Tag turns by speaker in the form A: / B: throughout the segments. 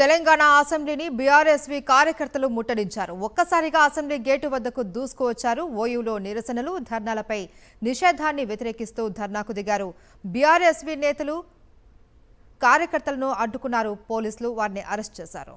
A: తెలంగాణ అసెంబ్లీని బీఆర్ఎస్వి కార్యకర్తలు ముట్టడించారు. ఒక్కసారిగా అసెంబ్లీ గేటు వద్దకు దూసుకువచ్చారు. ఓయూలో నిరసనలు, ధర్నాలపై నిషేధాన్ని వ్యతిరేకిస్తూ ధర్నాకు దిగారు. బీఆర్ఎస్వి నేతలు కార్యకర్తలను అడ్డుకున్నారు. పోలీసులు వారిని అరెస్ట్ చేశారు.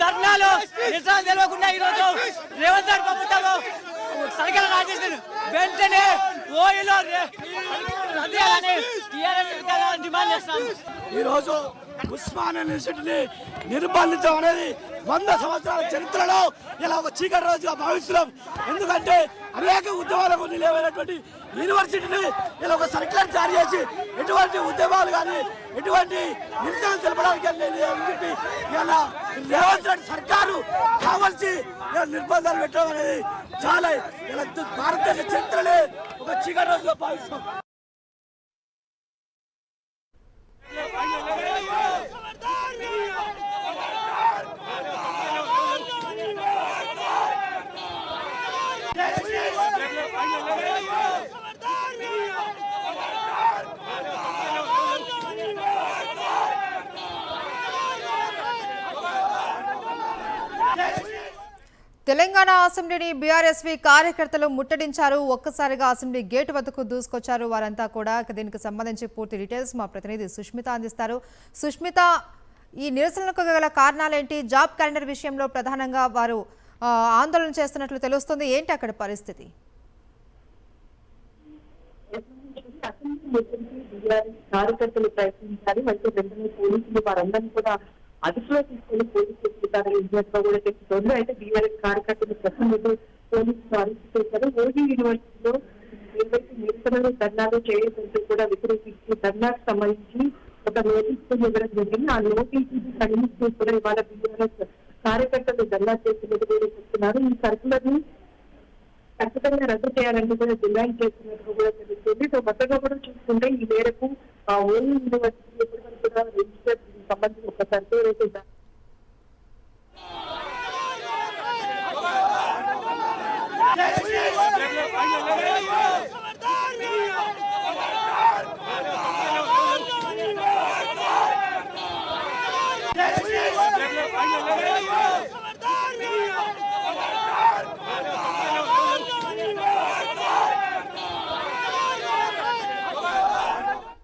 B: ధర్నాలు నిజాలు తెలియకుండా ఈరోజు రేవంత్ రెడ్డి ప్రభుత్వం సరిగ్గా రాజేశారు. వెంటనే ఓయిలో డిమాండ్ చేస్తాను.
C: ఈరోజు ఉస్మానియా యూనివర్సిటీని నిర్బంధించడం అనేది 100 సంవత్సరాల చరిత్రలో ఇలా ఒక చీకటి రోజుగా భావిస్తున్నాం. ఎందుకంటే అనేక ఉద్యమాలకు నిలవైనటువంటి యూనివర్సిటీని ఇలా ఒక సర్క్యులర్ జారీ చేసి ఎటువంటి ఉద్యమాలు కానీ ఎటువంటి నిరసన తెలపడానికి అని చెప్పి ఇలా రేవంత్ రెడ్డి సర్కారు కావాల్సి నిర్బంధాలు పెట్టడం అనేది చాలా ఇలా భారతదేశ చరిత్రనే ఒక చీకటి రోజుగా భావిస్తున్నాం.
A: తెలంగాణ అసెంబ్లీని బీఆర్ఎస్వి కార్యకర్తలు ముట్టడించారు. ఒక్కసారిగా అసెంబ్లీ గేటు వద్దకు దూసుకొచ్చారు వారంతా కూడా. దీనికి సంబంధించి పూర్తి డీటెయిల్స్ మా ప్రతినిధి సుష్మిత అందిస్తారు. సుష్మిత, ఈ నిరసనలకు గల కారణాలేంటి? జాబ్ క్యాలెండర్ విషయంలో ప్రధానంగా వారు ఆందోళన చేస్తున్నట్లు తెలుస్తుంది. ఏంటి అక్కడ పరిస్థితి?
D: కార్యకర్తలు ప్రయత్నించారు. అయితే వెంటనే పోలీసులు వారందరినీ కూడా అదుపులో తీసుకుని పోలీసులు కూడా తెలుస్తోంది. అయితే బీఆర్ఎస్ కార్యకర్తలు ప్రతినిధులు పోలీసులు అరెస్ట్ చేశారు. ఓజీ యూనివర్సిటీలో ఏవైతే నిరసనలు ధర్నాలు చేయడంతో కూడా వ్యతిరేకిస్తూ ధర్నాకు సంబంధించి ఒక నోటీసు ఇవ్వడం జరిగింది. ఆ నోటీసుని ఖండిస్తూ కూడా ఇవాళ బీఆర్ఎస్ కార్యకర్తలు ధర్నా చేస్తున్నట్టు కూడా చెప్తున్నారు. ఈ సర్కులర్ ని ఖచ్చితంగా రద్దు చేయాలంటూ కూడా డిమాండ్ చేస్తున్నట్టు కూడా తెలుస్తుంది. సో మొత్తంగా కూడా చూసుకుంటే ఈ మేరకు ఓయూ యూనివర్సిటీ కూడా రిజిస్టర్ సంబంధించి ఒక సర్వే అయితే